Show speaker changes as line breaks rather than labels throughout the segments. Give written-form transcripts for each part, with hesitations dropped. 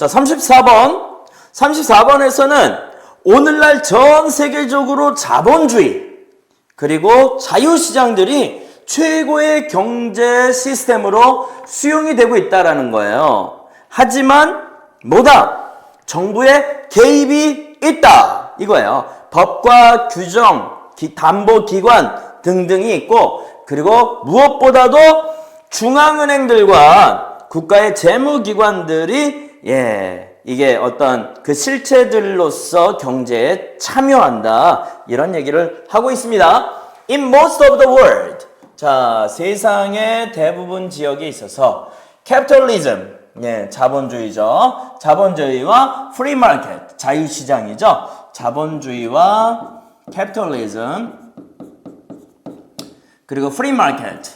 자, 34번. 34번에서는 오늘날 전 세계적으로 자본주의 그리고 자유시장들이 최고의 경제 시스템으로 수용이 되고 있다라는 거예요. 하지만 뭐다? 정부의 개입이 있다. 이거예요. 법과 규정, 담보기관 등등이 있고 그리고 무엇보다도 중앙은행들과 국가의 재무기관들이 이게 어떤 그 실체들로서 경제에 참여한다. 이런 얘기를 하고 있습니다. In most of the world. 자, 세상의 대부분 지역에 있어서 capitalism, 자본주의죠. 자본주의와 free market, 자유시장이죠. 자본주의와 capitalism 그리고 free market,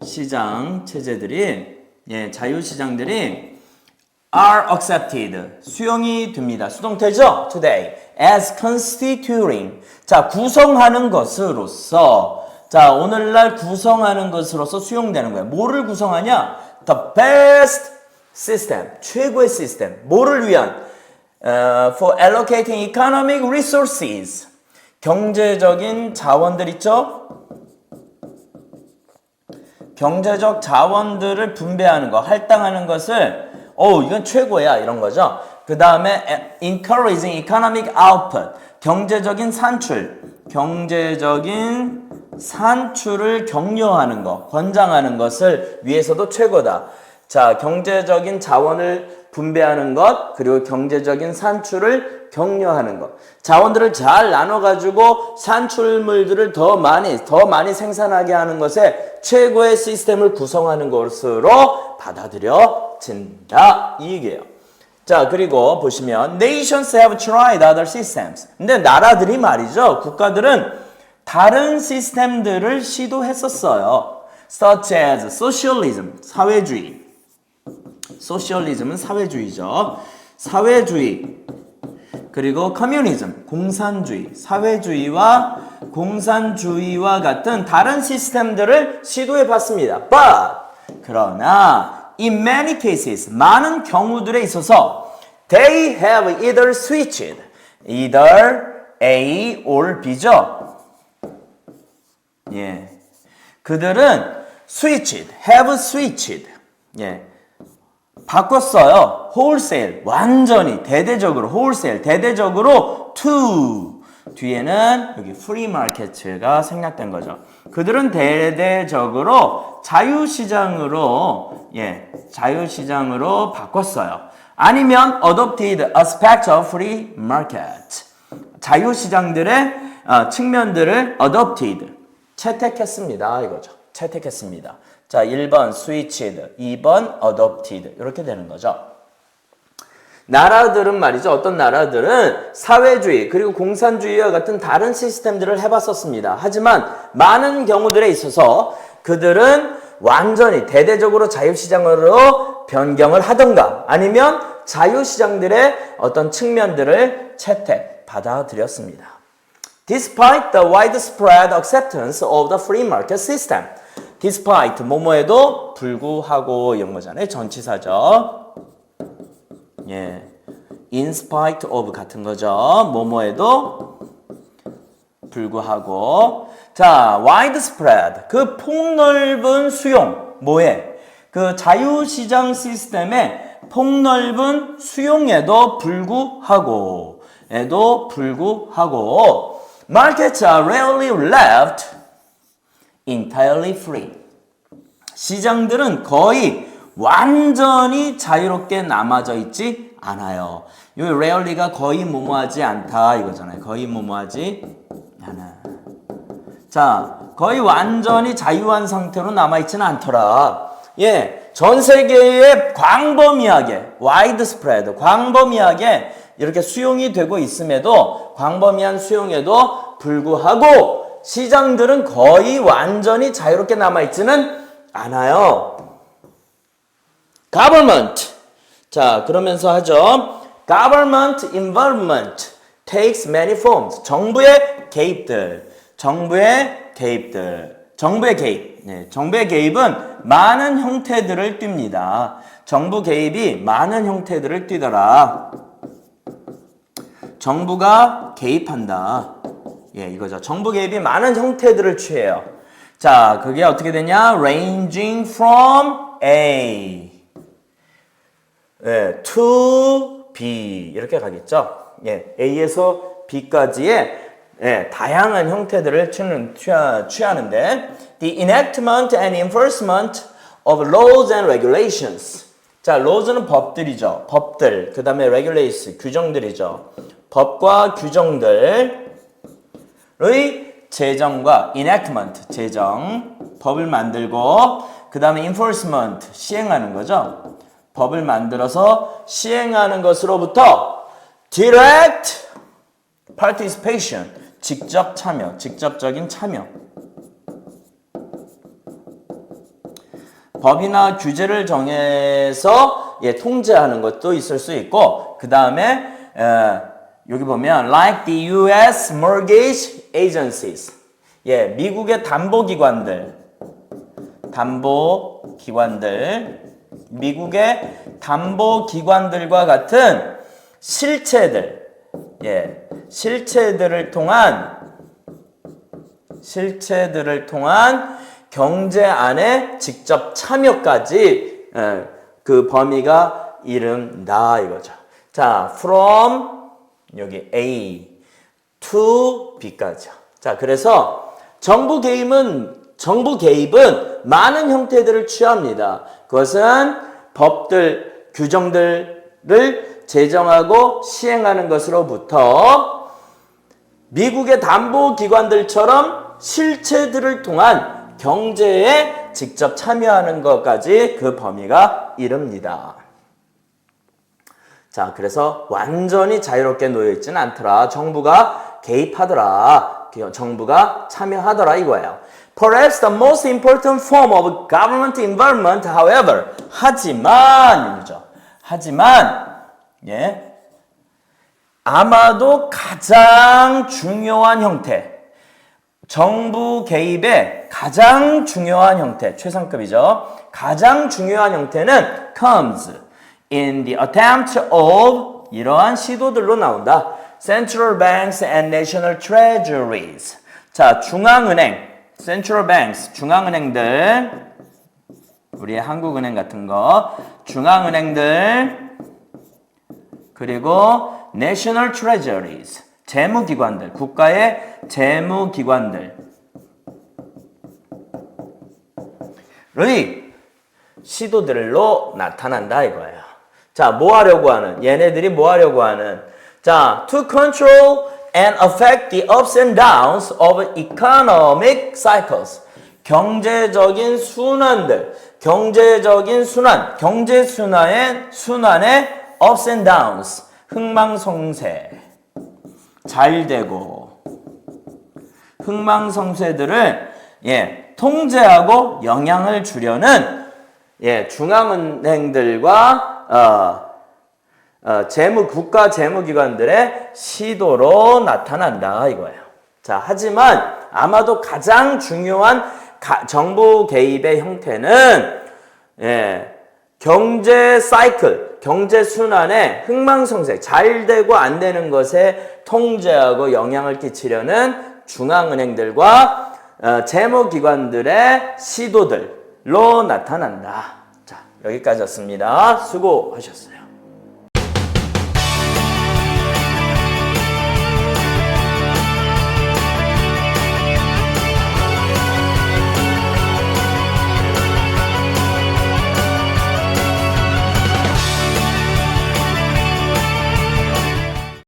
자유시장 체제들이 자유시장들이 are accepted, 수용이 됩니다. 수동태죠? today, as constituting, 자, 구성하는 것으로서, 자, 오늘날 구성하는 것으로서 수용되는 거예요. 뭐를 구성하냐? The best system, 최고의 시스템. 뭐를 위한? For allocating economic resources, 경제적인 자원들 있죠? 경제적 자원들을 분배하는 거, 할당하는 것을 이건 최고야 이런 거죠. 그 다음에 encouraging economic output, 경제적인 산출을 격려하는 거, 권장하는 것을 위해서도 최고다. 자, 경제적인 자원을 분배하는 것, 그리고 경제적인 산출을 격려하는 것. 자원들을 잘 나눠가지고 산출물들을 더 많이 생산하게 하는 것에 최고의 시스템을 구성하는 것으로 받아들여진다. 이 얘기예요. 자, 그리고 보시면 Nations have tried other systems. 근데 나라들이 말이죠. 국가들은 다른 시스템들을 시도했었어요. Such as socialism, 사회주의. 소셜리즘은 사회주의죠. 사회주의. 그리고 communism, 공산주의. 사회주의와 공산주의와 같은 다른 시스템들을 시도해 봤습니다. But, 그러나 in many cases, 많은 경우들에 있어서 they have either switched, either A or B죠. 그들은 switched, have switched. 바꿨어요. wholesale, 완전히, 대대적으로, wholesale, 대대적으로 to, 뒤에는 여기 free market가 생략된 거죠. 그들은 대대적으로 자유시장으로 바꿨어요. 아니면 adopted aspects of free market. 자유시장들의 측면들을 adopted, 채택했습니다. 이거죠. 채택했습니다. 자, 1번 switched, 2번 adopted 이렇게 되는 거죠. 나라들은 말이죠. 어떤 나라들은 사회주의 그리고 공산주의와 같은 다른 시스템들을 해봤었습니다. 하지만 많은 경우들에 있어서 그들은 완전히 대대적으로 자유시장으로 변경을 하던가 아니면 자유시장들의 어떤 측면들을 받아들였습니다. Despite the widespread acceptance of the free market system. Despite, 뭐뭐에도 불구하고 이런 거잖아요. 전치사죠. In spite of 같은 거죠. 뭐뭐에도 불구하고. 자, widespread. 그 폭넓은 수용. 뭐에? 그 자유시장 시스템의 폭넓은 수용에도 불구하고. Markets are rarely left entirely free. 시장들은 거의 완전히 자유롭게 남아져 있지 않아요. 이 rarely가 거의 뭐뭐하지 않다 이거잖아요. 거의 뭐뭐하지 않아. 자, 거의 완전히 자유한 상태로 남아있지는 않더라. 전 세계에 광범위하게 widespread, 광범위하게 이렇게 수용이 되고 있음에도 광범위한 수용에도 불구하고 시장들은 거의 완전히 자유롭게 남아있지는 않아요. Government. 자, 그러면서 하죠. Government involvement takes many forms. 정부의 개입들. 정부의 개입. 네, 정부의 개입은 많은 형태들을 띱니다. 정부 개입이 많은 형태들을 띠더라. 정부가 개입한다. 예, 이거죠. 정부 개입이 많은 형태들을 취해요. 자, 그게 어떻게 되냐? Ranging from A to B 이렇게 가겠죠. 예, A에서 B까지의 다양한 형태들을 취하는데 The enactment and enforcement of laws and regulations. 자, laws는 법들이죠. 법들. 그 다음에 regulations, 규정들이죠. 법과 규정들의 제정과 enactment, 제정, 법을 만들고 그 다음에 enforcement, 시행하는 거죠. 법을 만들어서 시행하는 것으로부터 direct participation, 직접 참여, 직접적인 참여. 법이나 규제를 정해서 통제하는 것도 있을 수 있고 그 다음에 여기 보면 like the U.S. mortgage agencies 미국의 미국의 담보기관들과 같은 실체들을 통한 경제 안에 직접 참여까지 그 범위가 이른다 이거죠. 자, from 여기 A to B까지요. 자, 그래서 정부 개입은 많은 형태들을 취합니다. 그것은 법들, 규정들을 제정하고 시행하는 것으로부터 미국의 담보기관들처럼 실체들을 통한 경제에 직접 참여하는 것까지 그 범위가 이릅니다. 자, 그래서 완전히 자유롭게 놓여있지는 않더라. 정부가 개입하더라. 정부가 참여하더라 이거예요. Perhaps the most important form of government involvement, however, 하지만, 아마도 가장 중요한 형태, 정부 개입의 가장 중요한 형태, 최상급이죠. 가장 중요한 형태는 comes in the attempt of 이러한 시도들로 나온다. Central banks and national treasuries. 자, 중앙은행, central banks, 중앙은행들, 우리의 한국은행 같은 거, 중앙은행들, 그리고 national treasuries, 재무기관들, 국가의 재무기관들의 시도들로 나타난다 이거예요. 자, 얘네들이 뭐 하려고 하는? 자, to control and affect the ups and downs of economic cycles. 경제적인 순환의 ups and downs, 흥망성쇠, 잘되고, 흥망성쇠들을 통제하고 영향을 주려는 중앙은행들과 국가 재무기관들의 시도로 나타난다 이거예요. 자, 하지만 아마도 가장 중요한 정부 개입의 형태는 경제 사이클, 경제 순환의 흥망성쇠, 잘 되고 안 되는 것에 통제하고 영향을 끼치려는 중앙은행들과 재무기관들의 시도들로 나타난다. 자, 여기까지였습니다. 수고하셨어요.